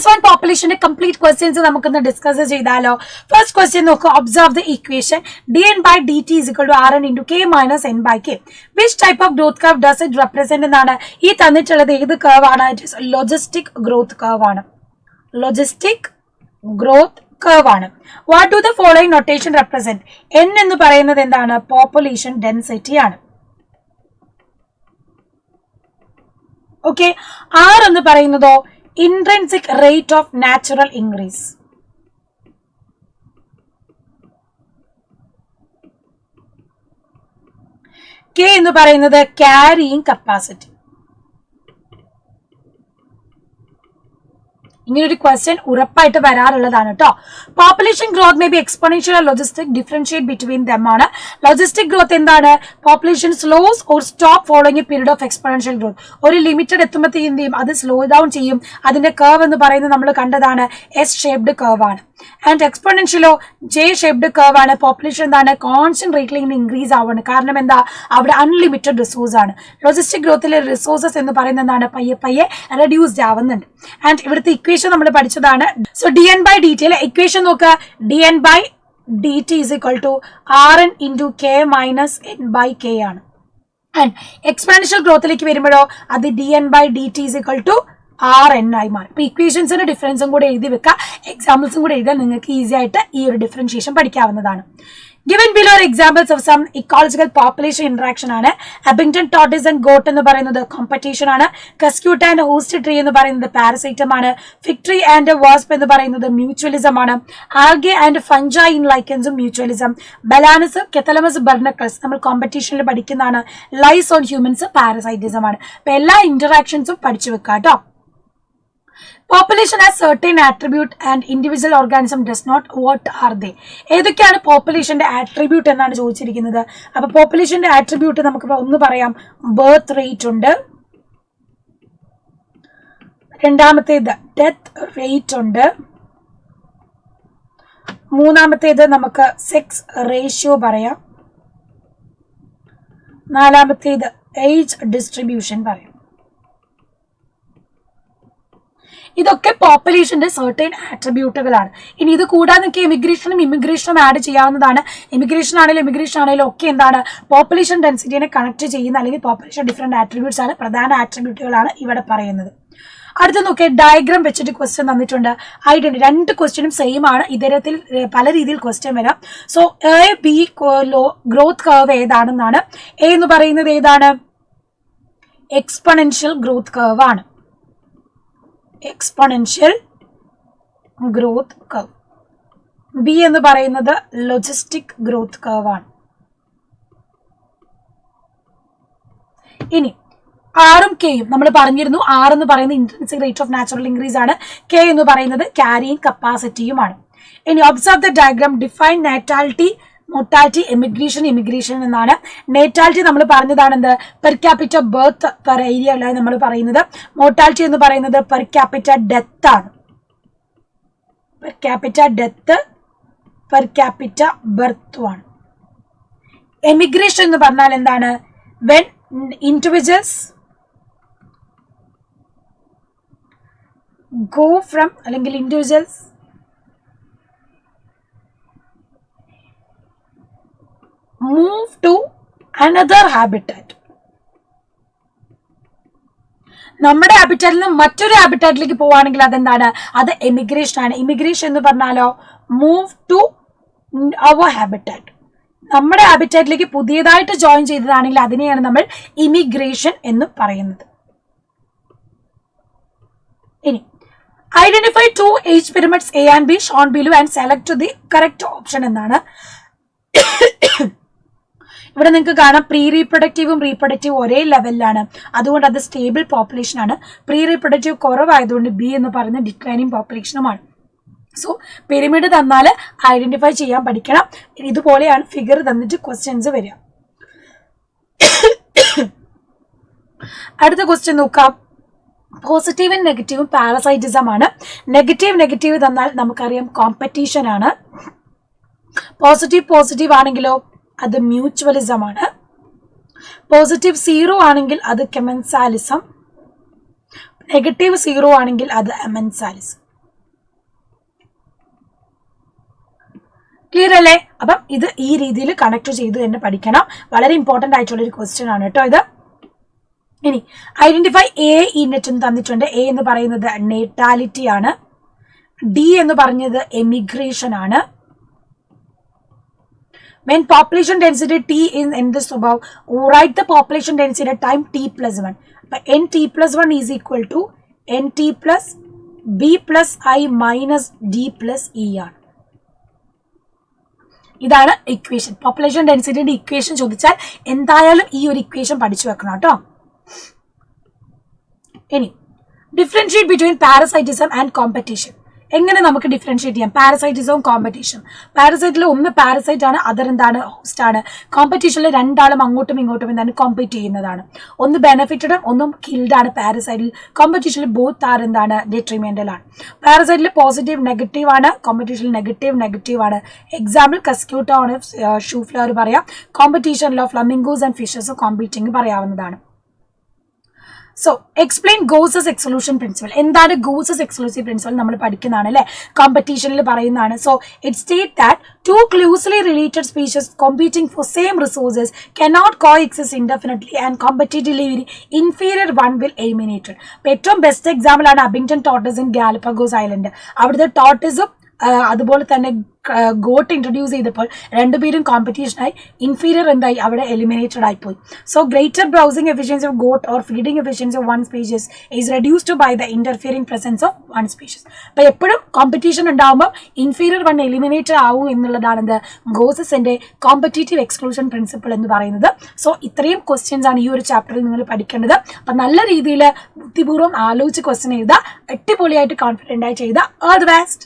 -1 population complete questions നമുക്കൊന്ന് discuss ചെയ്താലോ. First question നോക്കുക. Observe the equation dn by dt is equal to rn into k minus n by k. Which type of growth curve does it represent എന്നാണ്. ഈ തന്നിട്ടുള്ളത് ഏത് curve ആണ്? Logistic growth curve ആണ്. Logistic growth curve ആണ്. What do the following notation represent? n എന്ന് പറയുന്നത് എന്താണ്? പോപ്പുലേഷൻ ഡെൻസിറ്റി ആണ്. ഓക്കെ. ആർ എന്ന് പറയുന്നതോ intrinsic rate of natural increase. K എന്ന് പറയുന്നത് ക്യാരിയിങ് കപ്പാസിറ്റി. ഇങ്ങനൊരു ക്വസ്റ്റ്യൻ ഉറപ്പായിട്ട് വരാറുള്ളതാണ് കേട്ടോ. Population growth may be exponential logistic differentiate between them ആണ്. ലോജിസ്റ്റിക് ഗ്രോത്ത് എന്താണ്? Population slows or stop following a period of exponential growth. ഒരു ലിമിറ്റഡ് എത്തുമ്പോഴത്തേക്കും എന്ത് ചെയ്യും? അത് സ്ലോ ഡൗൺ ചെയ്യും. അതിന്റെ കർവ് എന്ന് പറയുന്നത് നമ്മൾ കണ്ടതാണ് എസ് ഷേപ്ഡ് കർവ് ആണ്. ആൻഡ് എക്സ്പോണൻഷ്യലോ ജെ ഷേപ്ഡ് കർവ് ആണ്. പോപ്പുലേഷൻ എന്താണ്? കോൺസ്റ്റന്റ് റേറ്റിൽ ഇങ്ങനെ ഇൻക്രീസ് ആവുകയാണ്. കാരണം എന്താ? അവിടെ അൺലിമിറ്റഡ് റിസോഴ്സ് ആണ്. ലോജിസ്റ്റിക് ഗ്രോത്തിലെ റിസോഴ്സസ് എന്ന് പറയുന്നത് എന്താണ്? പയ്യെ പയ്യെ റെഡ്യൂസ്ഡ് ആവുന്നുണ്ട്. ആൻഡ് ഇവിടുത്തെ ഇക്വേഷൻ നമ്മൾ പഠിച്ചതാണ്. So dn by dt equation നോക്കുക. dn by dt is equal to rn into k minus n by k ആണ്. ആൻഡ് എക്സ്പോണൻഷ്യൽ ഗ്രോത്തിലേക്ക് വരുമ്പോഴോ അത് dn by dt is equal to rn ആയി മാറും. ഇപ്പൊ ഇക്വേഷൻസിന്റെ ഡിഫറൻസും കൂടെ എഴുതി വെക്കുക. എക്സാമ്പിൾസും കൂടെ എഴുതാൻ നിങ്ങൾക്ക് ഈസി ആയിട്ട് ഈ ഒരു differentiation പഠിക്കാവുന്നതാണ്. Given below are examples of some ecological population interaction ആണ്. അബിംഗ്ടൺ ടോർട്ടോise and goat എന്ന് പറയുന്നത് കോമ്പറ്റീഷൻ ആണ്. കസ്ക്യൂട്ട് ആൻഡ് ഹോസ്റ്റ് ട്രീ എന്ന് പറയുന്നത് പാരസൈറ്റം ആണ്. ഫിഗ് ട്രീ ആൻഡ് വാസ്പ് എന്ന് പറയുന്നത് മ്യൂച്വലിസം ആണ്. ആൽഗെ ആൻഡ് ഫംജൈ ഇൻ ലൈക്കൻസും മ്യൂച്വലിസം. ബലാനസ് കെത്തലമസ് ബർണക്കൾസ് നമ്മൾ കോമ്പറ്റീഷനിൽ പഠിക്കുന്നതാണ്. ലൈസ് ഓൺ ഹ്യൂമൻസ് പാരസൈറ്റിസം ആണ്. അപ്പൊ എല്ലാ ഇന്ററാക്ഷൻസും പഠിച്ചു വെക്കാം കേട്ടോ. Population has certain attribute and individual organism does not. What are they? ഏതൊക്കെയാണ് പോപ്പുലേഷന്റെ ആട്രിബ്യൂട്ട് എന്നാണ് ചോദിച്ചിരിക്കുന്നത്. അപ്പൊ പോപ്പുലേഷന്റെ ആട്രിബ്യൂട്ട് നമുക്ക് ഒന്ന് പറയാം. ബർത്ത് റേറ്റ് ഉണ്ട്. രണ്ടാമത്തേത് ഡെത്ത് റേറ്റ് ഉണ്ട്. മൂന്നാമത്തേത് നമുക്ക് സെക്സ് റേഷ്യോ പറയാം. നാലാമത്തേത് ഏജ് ഡിസ്ട്രിബ്യൂഷൻ പറയാം. ഇതൊക്കെ പോപ്പുലേഷന്റെ സർട്ടൈൻ ആട്രിബ്യൂട്ടുകളാണ്. ഇനി ഇത് കൂടാതെ നിങ്ങൾക്ക് എമിഗ്രേഷനും ഇമിഗ്രേഷനും ആഡ് ചെയ്യാവുന്നതാണ്. ഇമിഗ്രേഷൻ ആണെങ്കിലും ഒക്കെ എന്താണ്? പോപ്പുലേഷൻ ഡെൻസിറ്റിനെ കണക്ട് ചെയ്യുന്ന അല്ലെങ്കിൽ പോപ്പുലേഷൻ ഡിഫറെന്റ് ആട്രിബ്യൂട്ട്സ് ആണ്, പ്രധാന ആട്രിബ്യൂട്ടുകളാണ് ഇവിടെ പറയുന്നത്. അടുത്ത നോക്കിയാൽ ഡയഗ്രാം വെച്ചിട്ട് ക്വസ്റ്റ്യൻ തന്നിട്ടുണ്ട്. ഐഡന്റി രണ്ട് ക്വസ്റ്റ്യനും സെയിം ആണ്. ഇത്തരത്തിൽ പല രീതിയിൽ ക്വസ്റ്റ്യൻ വരാം. So A B growth curve ഏതാണെന്നാണ്. എ എന്ന് പറയുന്നത് ഏതാണ്? എക്സ്പോണൻഷ്യൽ ഗ്രോത്ത് കർവ് ആണ്. Exponential growth curve. ബി എന്ന് പറയുന്നത് ലോജിസ്റ്റിക് ഗ്രോത്ത് കർവ് ആണ്. ഇനി ആറും കെയും നമ്മൾ പറഞ്ഞിരുന്നു. ആർ എന്ന് പറയുന്നത് intrinsic rate of natural increase ആണ്. കെ എന്ന് പറയുന്നത് ക്യാരിയിങ് കപ്പാസിറ്റിയുമാണ്. ഇനി observe the diagram. Define natality, mortality, immigration എന്നാണ്. നേറ്റാലിറ്റി നമ്മൾ പറഞ്ഞതാണ് എന്ത്? Per capita birth per area അല്ല നമ്മൾ പറയുന്നത്. മോർട്ടാലിറ്റി എന്ന് പറയുന്നത് പെർ ക്യാപിറ്റ ഡെത്ത് ആണ്. Per capita death, per capita ബർത്തുമാണ്. എമിഗ്രേഷൻ എന്ന് പറഞ്ഞാൽ എന്താണ്? വെൻ ഇൻഡിവിജ്വൽസ് ഗോ ഫ്രം അല്ലെങ്കിൽ individuals move to another habitat. നമ്മുടെ ഹാബിറ്റാറ്റിൽ നിന്ന് മറ്റൊരു ഹാബിറ്റാറ്റിലേക്ക് പോവുകയാണെങ്കിൽ അതെന്താണ്? അത് എമിഗ്രേഷൻ ആണ്. ഇമിഗ്രേഷൻ എന്ന് പറഞ്ഞാലോ മൂവ് ടു അവർ ഹാബിറ്റാറ്റ്. നമ്മുടെ ഹാബിറ്റാറ്റിലേക്ക് പുതിയതായിട്ട് ജോയിൻ ചെയ്തതാണെങ്കിൽ അതിനെയാണ് നമ്മൾ ഇമിഗ്രേഷൻ എന്ന് പറയുന്നത്. ഇനി identify to age pyramids A and B shown below and select the correct option എന്നാണ്. ഇവിടെ നിങ്ങൾക്ക് കാണാം പ്രീ റീപ്രൊഡക്റ്റീവും റീപ്രൊഡക്റ്റീവും ഒരേ ലെവലിലാണ്. അതുകൊണ്ട് അത് സ്റ്റേബിൾ പോപ്പുലേഷൻ ആണ്. പ്രീ റീപ്രൊഡക്റ്റീവ് കുറവായതുകൊണ്ട് ബി എന്ന് പറയുന്ന ഡിക്ലൈനിങ് പോപ്പുലേഷനുമാണ്. സോ പിരമിഡ് തന്നാൽ ഐഡന്റിഫൈ ചെയ്യാൻ പഠിക്കണം. ഇതുപോലെയാണ് ഫിഗർ തന്നിട്ട് ക്വസ്റ്റ്യൻസ് വരിക. അടുത്ത ക്വസ്റ്റ്യൻ നോക്കാം. പോസിറ്റീവും നെഗറ്റീവും പാരസൈറ്റിസം ആണ്. നെഗറ്റീവ് തന്നാൽ നമുക്കറിയാം കോമ്പറ്റീഷൻ ആണ്. പോസിറ്റീവ് ആണെങ്കിലോ അത് മ്യൂച്വലിസം ആണ്. പോസിറ്റീവ് 0 ആണെങ്കിൽ അത് കെമൻസാലിസം. നെഗറ്റീവ് 0 ആണെങ്കിൽ അത് എമൻസാലിസം. ക്ലിയർ അല്ലേ? അപ്പം ഇത് ഈ രീതിയിൽ കണക്ട് ചെയ്ത് തന്നെ പഠിക്കണം. വളരെ ഇമ്പോർട്ടന്റ് ആയിട്ടുള്ള ഒരു ക്വസ്റ്റ്യൻ ആണ് കേട്ടോ ഇത്. ഇനി ഐഡന്റിഫൈ എ ഇനെറ്റ് എന്ന് തന്നിട്ടുണ്ട്. എ എന്ന് പറയുന്നത് നേറ്റാലിറ്റി ആണ്. ഡി എന്ന് പറഞ്ഞത് എമിഗ്രേഷൻ ആണ്. When population density T is in this above, write the population density at time T plus 1. But N T plus 1 is equal to N T plus B plus I minus D plus E ആണ്. ഇതാണ് equation. Population ഡെൻസിറ്റിയുടെ equation ചോദിച്ചാൽ എന്തായാലും ഈ ഒരു equation പഠിച്ചു വെക്കണം കേട്ടോ. ഇനി differentiate between parasitism and competition. എങ്ങനെ നമുക്ക് ഡിഫറൻഷിയേറ്റ് ചെയ്യാം പാരസൈറ്റിസവും കോമ്പറ്റീഷനും? പാരസൈറ്റിൽ ഒന്ന് പാരസൈറ്റ് ആണ്, അതർ എന്താണ് ഹോസ്റ്റ് ആണ്. കോമ്പറ്റീഷനിൽ രണ്ടാളും അങ്ങോട്ടും ഇങ്ങോട്ടും എന്താണ് കോമ്പീറ്റ് ചെയ്യുന്നതാണ്. ഒന്ന് ബെനിഫിറ്റഡും ഒന്നും കിൽഡ് ആണ് പാരസൈറ്റിൽ. കോമ്പറ്റീഷനിൽ ബോത്ത് ആർ എന്താണ് ഡെട്രിമെന്റൽ ആണ്. പാരസൈറ്റിൽ പോസിറ്റീവ് നെഗറ്റീവ് ആണ്, കോമ്പറ്റീഷനിൽ നെഗറ്റീവ് ആണ്. എക്സാമ്പിൾ കസ്ക്യൂട്ട ആണ്, ഷൂ ഫ്ലവർ പറയാം. കോമ്പറ്റീഷനിലോ ഫ്ലമിംഗോസ് ആൻഡ് ഫിഷസ് കോമ്പീറ്റിംഗ് പറയാവുന്നതാണ്. So explain Gauss's exclusion principal. എന്താണ് ഗോസസ് എക്സ്ക്ലൂസീവ് പ്രിൻസിപ്പൽ? നമ്മൾ പഠിക്കുന്നതാണ് അല്ലെ, കോമ്പറ്റീഷനിൽ പറയുന്നതാണ്. So it state that two closely related species competing for same resources cannot coexist indefinitely and competitively inferior one will eliminate it. ഏറ്റവും best example ആണ് അബിങ്ടൺ ടോർട്ടോസ് in Galapagos island. അവിടുത്തെ ടോർട്ടോസും അതുപോലെ തന്നെ ഗോട്ട് ഇൻട്രൊഡ്യൂസ് ചെയ്തപ്പോൾ രണ്ടുപേരും കോമ്പറ്റീഷനായി ഇൻഫീരിയർ എന്തായി അവിടെ എലിമിനേറ്റഡ് ആയിപ്പോയി. So greater browsing efficiency of goat or feeding efficiency of one species is reduced by the interfering presence of one species. അപ്പൊ എപ്പോഴും കോമ്പറ്റീഷൻ ഉണ്ടാകുമ്പോൾ ഇൻഫീരിയർ വൺ എലിമിനേറ്റഡ് ആവും എന്നുള്ളതാണ് എന്ത് ഗോസസിന്റെ കോമ്പറ്റീറ്റീവ് എക്സ്ക്ലൂഷൻ പ്രിൻസിപ്പിൾ എന്ന് പറയുന്നത്. സോ ഇത്രയും ക്വസ്റ്റ്യൻസ് ആണ് ഈ ഒരു ചാപ്റ്ററിൽ നിങ്ങൾ പഠിക്കേണ്ടത്. അപ്പൊ നല്ല രീതിയിൽ ബുദ്ധിപൂർവ്വം ആലോചിച്ച് ക്വസ്റ്റ്യൻ എഴുതുക, അടിപൊളിയായിട്ട് കോൺഫിഡന്റ് ആയി ചെയ്ത. All the best.